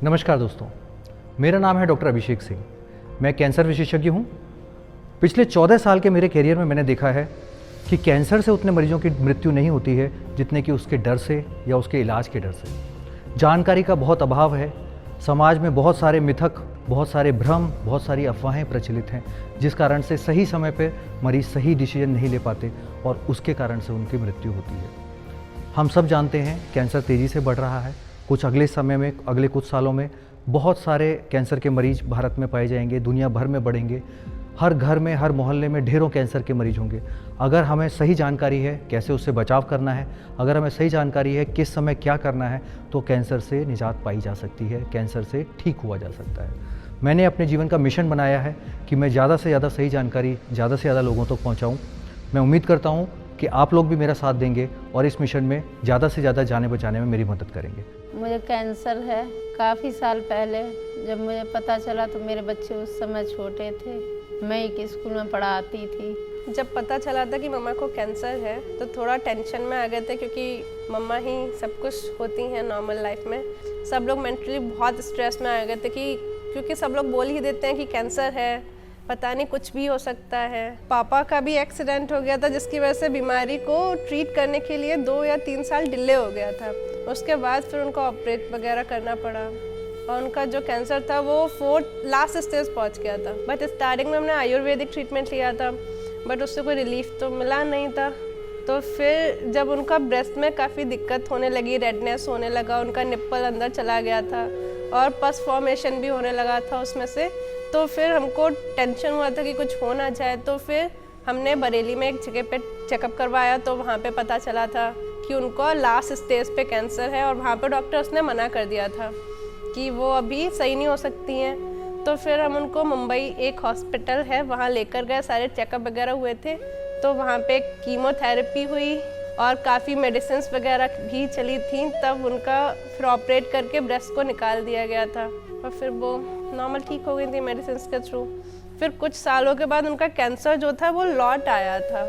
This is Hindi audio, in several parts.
नमस्कार दोस्तों, मेरा नाम है डॉक्टर अभिषेक सिंह। मैं कैंसर विशेषज्ञ हूँ। पिछले 14 साल के मेरे करियर में मैंने देखा है कि कैंसर से उतने मरीजों की मृत्यु नहीं होती है जितने कि उसके डर से या उसके इलाज के डर से। जानकारी का बहुत अभाव है। समाज में बहुत सारे मिथक, बहुत सारे भ्रम, बहुत सारी अफवाहें प्रचलित हैं, जिस कारण से सही समय पर मरीज सही डिसीजन नहीं ले पाते और उसके कारण से उनकी मृत्यु होती है। हम सब जानते हैं कैंसर तेज़ी से बढ़ रहा है। कुछ अगले समय में, अगले कुछ सालों में बहुत सारे कैंसर के मरीज भारत में पाए जाएंगे, दुनिया भर में बढ़ेंगे। हर घर में, हर मोहल्ले में ढेरों कैंसर के मरीज होंगे। अगर हमें सही जानकारी है कैसे उससे बचाव करना है, अगर हमें सही जानकारी है किस समय क्या करना है, तो कैंसर से निजात पाई जा सकती है, कैंसर से ठीक हुआ जा सकता है। मैंने अपने जीवन का मिशन बनाया है कि मैं ज़्यादा से ज़्यादा सही जानकारी ज़्यादा से ज़्यादा लोगों तक पहुँचाऊँ। मैं उम्मीद करता हूँ कि आप लोग भी मेरा साथ देंगे और इस मिशन में ज़्यादा से ज़्यादा जाने बचाने में मेरी मदद करेंगे। मुझे कैंसर है। काफ़ी साल पहले जब मुझे पता चला तो मेरे बच्चे उस समय छोटे थे। मैं एक स्कूल में पढ़ाती थी। जब पता चला था कि मम्मा को कैंसर है तो थोड़ा टेंशन में आ गए थे, क्योंकि मम्मा ही सब कुछ होती हैं नॉर्मल लाइफ में। सब लोग मेंटली बहुत स्ट्रेस में आ गए थे कि क्योंकि सब लोग बोल ही देते हैं कि कैंसर है, पता नहीं कुछ भी हो सकता है। पापा का भी एक्सीडेंट हो गया था, जिसकी वजह से बीमारी को ट्रीट करने के लिए 2 या 3 साल डिले हो गया था। उसके बाद फिर उनको ऑपरेट वगैरह करना पड़ा और उनका जो कैंसर था वो 4th लास्ट स्टेज पहुंच गया था। बट स्टार्टिंग में हमने आयुर्वेदिक ट्रीटमेंट लिया था, बट उससे कोई रिलीफ तो मिला नहीं था। तो फिर जब उनका ब्रेस्ट में काफ़ी दिक्कत होने लगी, रेडनेस होने लगा, उनका निप्पल अंदर चला गया था और पस फॉर्मेशन भी होने लगा था उसमें से, तो फिर हमको टेंशन हुआ था कि कुछ हो ना जाए। तो फिर हमने बरेली में एक जगह पे चेकअप करवाया, तो वहाँ पे पता चला था कि उनको लास्ट स्टेज पे कैंसर है और वहाँ पे डॉक्टर्स ने मना कर दिया था कि वो अभी सही नहीं हो सकती हैं। तो फिर हम उनको मुंबई एक हॉस्पिटल है वहाँ लेकर गए, सारे चेकअप वगैरह हुए थे। तो वहाँ पे कीमोथेरेपी हुई और काफ़ी मेडिसिन वगैरह भी चली थी। तब उनका फिर ऑपरेट करके ब्रेस्ट को निकाल दिया गया था और फिर वो नॉर्मल ठीक हो गई थी मेडिसिन के थ्रू। फिर कुछ सालों के बाद उनका कैंसर जो था वो लौट आया था।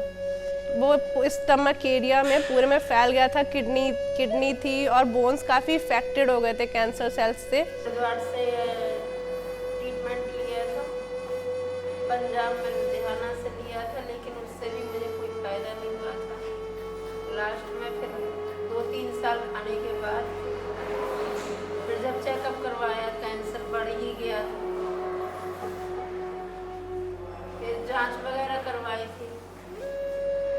वो स्टमक एरिया में पूरे में फैल गया था। किडनी थी और बोन्स काफ़ी इफेक्टेड हो गए थे कैंसर सेल्स से। ट्रीटमेंट लिया था, पंजाब में लुधियाना से लिया था, लेकिन उससे भी मुझे कोई फ़ायदा नहीं हुआ था। लास्ट में फिर 2-3 साल खाने के बाद फिर जब चेकअप करवाया कैंसर बढ़ ही गया। फिर जांच वगैरह करवाई थी,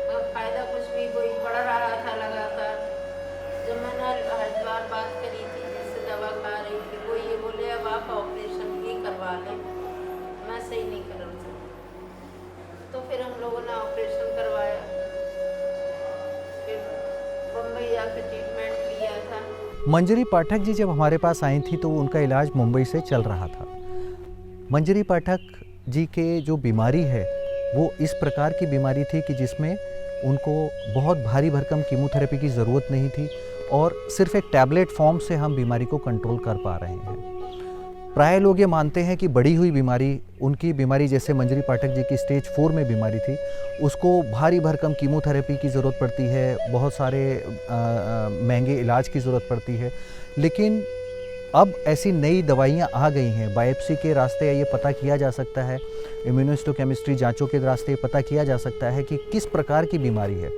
अब फ़ायदा कुछ भी कोई बढ़ रहा था लगातार। जब मैंने हरिद्वार बात करी थी जिससे दवा खा रही थी, वो ये बोले अब आप ऑपरेशन ही करवा लें, मैं सही नहीं कर सकती। तो फिर हम लोगों ने ऑपरेशन करवाया, फिर मुंबई जाकर ट्रीटमेंट लिया था। मंजरी पाठक जी जब हमारे पास आई थी तो उनका इलाज मुंबई से चल रहा था। मंजरी पाठक जी के जो बीमारी है वो इस प्रकार की बीमारी थी कि जिसमें उनको बहुत भारी भरकम कीमोथेरेपी की ज़रूरत नहीं थी और सिर्फ एक टैबलेट फॉर्म से हम बीमारी को कंट्रोल कर पा रहे हैं। प्राय लोग ये मानते हैं कि बढ़ी हुई बीमारी, उनकी बीमारी जैसे मंजरी पाठक जी की स्टेज 4 में बीमारी थी, उसको भारी भरकम कीमोथेरेपी की ज़रूरत पड़ती है, बहुत सारे महंगे इलाज की ज़रूरत पड़ती है। लेकिन अब ऐसी नई दवाइयाँ आ गई हैं, बायोप्सी के रास्ते ये पता किया जा सकता है, इम्यूनोहिस्टोकेमिस्ट्री जांचों के रास्ते पता किया जा सकता है कि किस प्रकार की बीमारी है।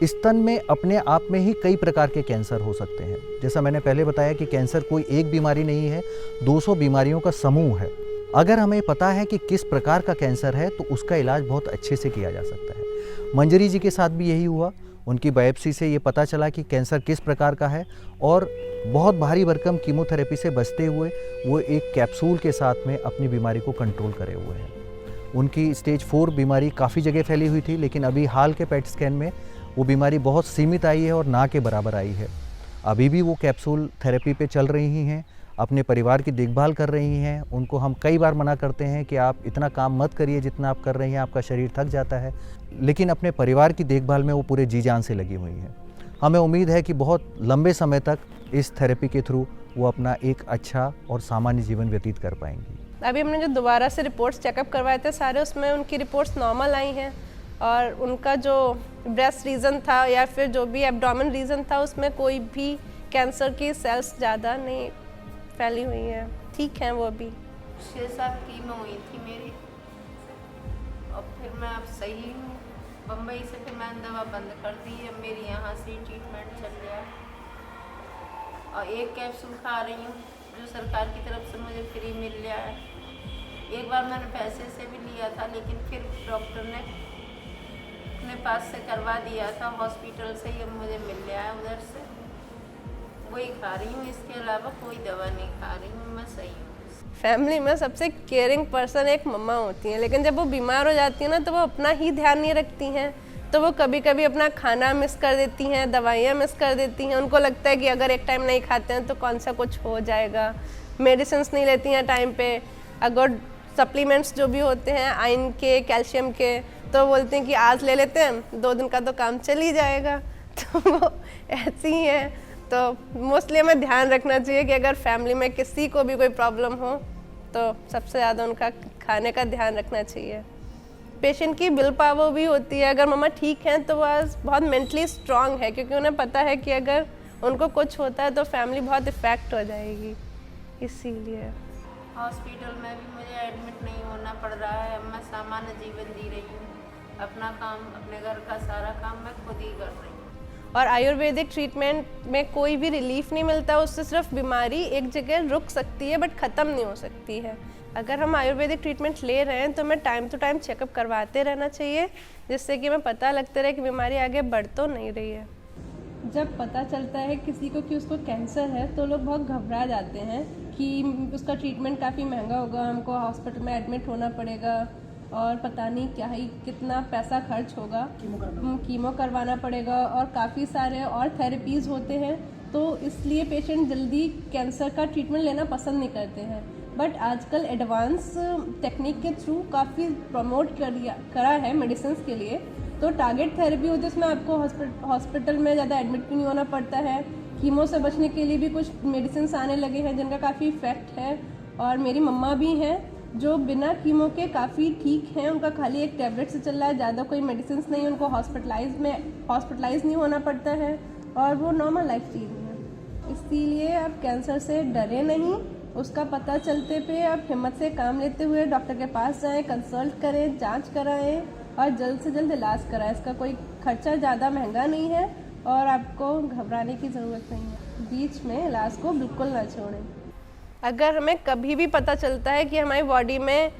स्तन में अपने आप में ही कई प्रकार के कैंसर हो सकते हैं। जैसा मैंने पहले बताया कि कैंसर कोई एक बीमारी नहीं है, 200 बीमारियों का समूह है। अगर हमें पता है कि किस प्रकार का कैंसर है तो उसका इलाज बहुत अच्छे से किया जा सकता है। मंजरी जी के साथ भी यही हुआ। उनकी बायोप्सी से ये पता चला कि कैंसर किस प्रकार का है और बहुत भारी भरकम कीमोथेरेपी से बचते हुए वो एक कैप्सूल के साथ में अपनी बीमारी को कंट्रोल करे हुए हैं। उनकी स्टेज 4 बीमारी काफ़ी जगह फैली हुई थी, लेकिन अभी हाल के पेट स्कैन में वो बीमारी बहुत सीमित आई है और ना के बराबर आई है। अभी भी वो कैप्सूल थेरेपी पे चल रही हैं, अपने परिवार की देखभाल कर रही हैं। उनको हम कई बार मना करते हैं कि आप इतना काम मत करिए जितना आप कर रही हैं, आपका शरीर थक जाता है, लेकिन अपने परिवार की देखभाल में वो पूरे जी जान से लगी हुई हैं। हमें उम्मीद है कि बहुत लंबे समय तक इस थेरेपी के थ्रू वो अपना एक अच्छा और सामान्य जीवन व्यतीत कर पाएंगी। अभी हमने जो दोबारा से रिपोर्ट्स चेकअप करवाए थे सारे, उसमें उनकी रिपोर्ट्स नॉर्मल आई हैं और उनका जो ब्रेस्ट रीजन था या फिर जो भी एब्डोमेन रीजन था उसमें कोई भी कैंसर की सेल्स ज़्यादा नहीं फैली हुई हैं, ठीक हैं वो भी। 6-7 कीमो हुई थी मेरी, और फिर मैं अब सही हूँ। बम्बई से फिर मैंने दवा बंद कर दी है, मेरी यहाँ से ही ट्रीटमेंट चल रहा है, और 1 कैप्सूल खा रही हूँ जो सरकार की तरफ से मुझे फ्री मिल रहा है। एक बार मैंने पैसे से भी लिया था, लेकिन फिर डॉक्टर ने अपने पास से करवा दिया था, हॉस्पिटल से ही अब मुझे मिल रहा है उधर से, वही खा रही हूँ। इसके अलावा कोई दवा नहीं खा रही हूँ, मैं सही हूँ। फैमिली में सबसे केयरिंग पर्सन एक मम्मा होती हैं, लेकिन जब वो बीमार हो जाती हैं ना तो वो अपना ही ध्यान नहीं रखती हैं, तो वो कभी कभी अपना खाना मिस कर देती हैं, दवाइयाँ मिस कर देती हैं। उनको लगता है कि अगर एक टाइम नहीं खाते हैं तो कौन सा कुछ हो जाएगा। मेडिसिन्स नहीं लेती हैं टाइम पे। अगर सप्लीमेंट्स जो भी होते हैं आयरन के, कैल्शियम के, तो बोलते हैं कि आज ले लेते हैं, 2 दिन का तो काम चल ही जाएगा। तो वो ऐसी ही है। तो मोस्टली हमें ध्यान रखना चाहिए कि अगर फैमिली में किसी को भी कोई प्रॉब्लम हो तो सबसे ज़्यादा उनका खाने का ध्यान रखना चाहिए। पेशेंट की विल पावर भी होती है। अगर मम्मा ठीक हैं तो वह बहुत मेंटली स्ट्रांग है, क्योंकि उन्हें पता है कि अगर उनको कुछ होता है तो फैमिली बहुत इफ़ेक्ट हो जाएगी, इसीलिए। हॉस्पिटल में भी मुझे एडमिट नहीं होना पड़ रहा है, मैं सामान्य जीवन जी रही हूँ। अपना काम, अपने घर का सारा काम मैं खुद ही कर रही हूँ। और आयुर्वेदिक ट्रीटमेंट में कोई भी रिलीफ नहीं मिलता, उससे सिर्फ बीमारी एक जगह रुक सकती है बट ख़त्म नहीं हो सकती है। अगर हम आयुर्वेदिक ट्रीटमेंट ले रहे हैं तो हमें टाइम टू टाइम चेकअप करवाते रहना चाहिए, जिससे कि हमें पता लगता रहे कि बीमारी आगे बढ़ तो नहीं रही है। जब पता चलता है किसी को कि उसको कैंसर है तो लोग बहुत घबरा जाते हैं कि उसका ट्रीटमेंट काफ़ी महंगा होगा, हमको हॉस्पिटल में एडमिट होना पड़ेगा और पता नहीं क्या ही कितना पैसा खर्च होगा, कीमो करवाना पड़ेगा और काफ़ी सारे और थेरेपीज़ होते हैं। तो इसलिए पेशेंट जल्दी कैंसर का ट्रीटमेंट लेना पसंद नहीं करते हैं। बट आजकल एडवांस टेक्निक के थ्रू काफ़ी प्रमोट करा है मेडिसिन के लिए। तो टारगेट थेरेपी होती है, उसमें आपको हॉस्पिटल में ज़्यादा एडमिट भी नहीं होना पड़ता है। कीमो से बचने के लिए भी कुछ मेडिसिन आने लगे हैं जिनका काफ़ी इफ़ेक्ट है। और मेरी मम्मा भी हैं जो बिना कीमो के काफ़ी ठीक हैं, उनका खाली एक टैबलेट से चल रहा है, ज़्यादा कोई मेडिसिन नहीं, उनको हॉस्पिटलाइज नहीं होना पड़ता है और वो नॉर्मल लाइफ जी रही हैं। इसीलिए आप कैंसर से डरे नहीं, उसका पता चलते पे आप हिम्मत से काम लेते हुए डॉक्टर के पास जाएं, कंसल्ट करें, जांच कराएं और जल्द से जल्द इलाज कराएं। इसका कोई खर्चा ज़्यादा महंगा नहीं है और आपको घबराने की ज़रूरत नहीं है। बीच में इलाज को बिल्कुल ना छोड़ें। अगर हमें कभी भी पता चलता है कि हमारी बॉडी में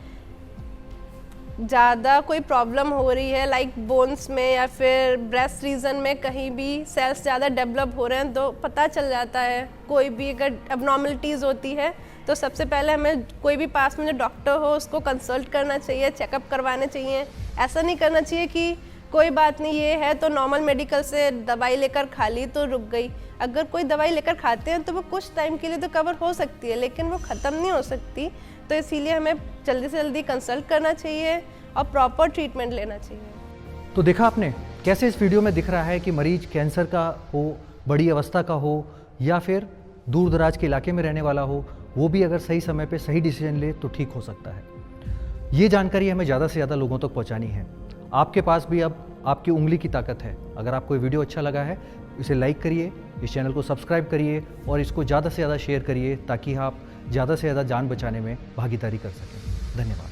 ज़्यादा कोई प्रॉब्लम हो रही है, लाइक बोन्स में या फिर ब्रेस्ट रीजन में कहीं भी सेल्स ज़्यादा डेवलप हो रहे हैं, तो पता चल जाता है। कोई भी अगर एबनॉर्मलिटीज़ होती है तो सबसे पहले हमें कोई भी पास में जो डॉक्टर हो उसको कंसल्ट करना चाहिए, चेकअप करवाने चाहिए। ऐसा नहीं करना चाहिए कि कोई बात नहीं, ये है तो नॉर्मल मेडिकल से दवाई लेकर खा ली तो रुक गई। अगर कोई दवाई लेकर खाते हैं तो वो कुछ टाइम के लिए तो कवर हो सकती है, लेकिन वो ख़त्म नहीं हो सकती। तो इसीलिए हमें जल्दी से जल्दी कंसल्ट करना चाहिए और प्रॉपर ट्रीटमेंट लेना चाहिए। तो देखा आपने कैसे इस वीडियो में दिख रहा है कि मरीज कैंसर का हो, बड़ी अवस्था का हो या फिर दूर दराज के इलाके में रहने वाला हो, वो भी अगर सही समय पे सही डिसीजन ले तो ठीक हो सकता है। ये जानकारी हमें ज़्यादा से ज़्यादा लोगों तक पहुँचानी है। आपके पास भी अब आपकी उंगली की ताकत है। अगर आपको ये वीडियो अच्छा लगा है इसे लाइक करिए, इस चैनल को सब्सक्राइब करिए और इसको ज़्यादा से ज़्यादा शेयर करिए ताकि आप ज़्यादा से ज़्यादा जान बचाने में भागीदारी कर सकें। धन्यवाद।